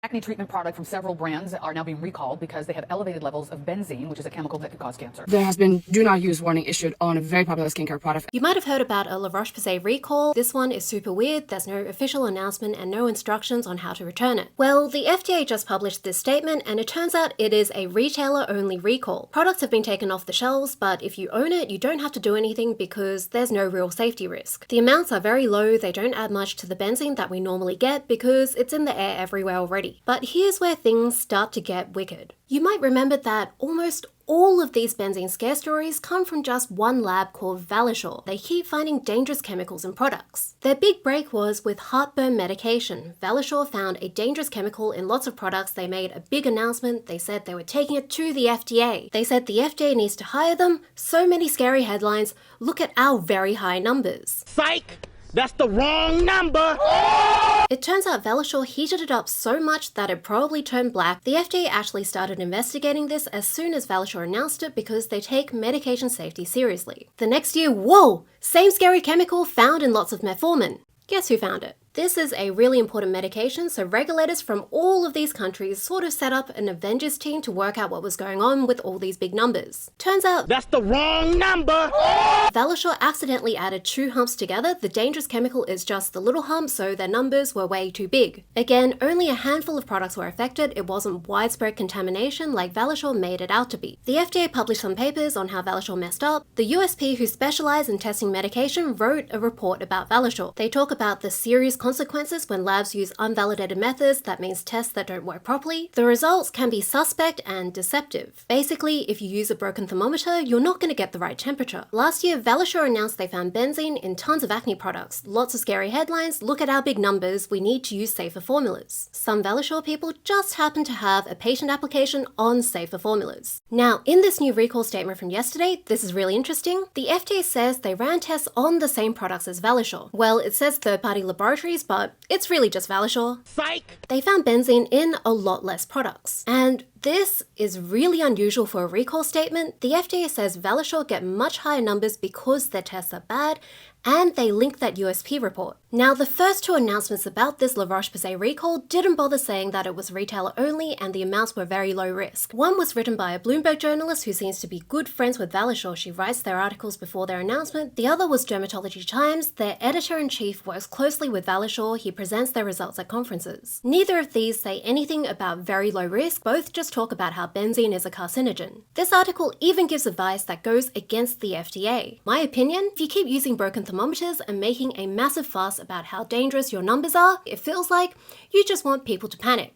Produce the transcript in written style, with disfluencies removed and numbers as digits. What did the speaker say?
Acne treatment product from several brands are now being recalled because they have elevated levels of benzene, which is a chemical that could cause cancer. There has been do not use warning issued on a very popular skincare product. You might have heard about a Roche Posay recall. This one is super weird. There's no official announcement and no instructions on how to return it. Well, the FDA just published this statement and it turns out it is a retailer-only recall. Products have been taken off the shelves, but if you own it, you don't have to do anything because there's no real safety risk. The amounts are very low. They don't add much to the benzene that we normally get because it's in the air everywhere already. But here's where things start to get wicked. You might remember that almost all of these benzene scare stories come from just one lab called Valisure. They keep finding dangerous chemicals in products. Their big break was with heartburn medication. Valisure found a dangerous chemical in lots of products. They made a big announcement. They said they were taking it to the FDA. They said the FDA needs to hire them. So many scary headlines. Look at our very high numbers. Psych! That's the wrong number! It turns out Valisure heated it up so much that it probably turned black. The FDA actually started investigating this as soon as Valisure announced it because they take medication safety seriously. The next year, whoa! Same scary chemical found in lots of metformin. Guess who found it? This is a really important medication, so regulators from all of these countries sort of set up an Avengers team to work out what was going on with all these big numbers. Turns out That's the wrong number! Valisure accidentally added two humps together. The dangerous chemical is just the little hump, so their numbers were way too big. Again, only a handful of products were affected. It wasn't widespread contamination like Valisure made it out to be. The FDA published some papers on how Valisure messed up. The USP, who specialize in testing medication, wrote a report about Valisure. They talk about the serious consequences when labs use unvalidated methods, that means tests that don't work properly. The results can be suspect and deceptive. Basically, if you use a broken thermometer, you're not going to get the right temperature. Last year, Valisure announced they found benzene in tons of acne products. Lots of scary headlines, look at our big numbers, we need to use safer formulas. Some Valisure people just happen to have a patent application on safer formulas. Now, in this new recall statement from yesterday, this is really interesting. The FDA says they ran tests on the same products as Valisure. Well, it says third-party laboratories, but it's really just Valisure. Psych! They found benzene in a lot less products. And this is really unusual for a recall statement. The FDA says Valisure get much higher numbers because their tests are bad, and they link that USP report. Now, the first two announcements about this La Roche Posay recall didn't bother saying that it was retailer only and the amounts were very low risk. One was written by a Bloomberg journalist who seems to be good friends with Valisure. She writes their articles before their announcement. The other was Dermatology Times. Their editor-in-chief works closely with Valisure. He presents their results at conferences. Neither of these say anything about very low risk. Both just talk about how benzene is a carcinogen. This article even gives advice that goes against the FDA. My opinion, if you keep using broken thermometers and making a massive fuss about how dangerous your numbers are, it feels like you just want people to panic.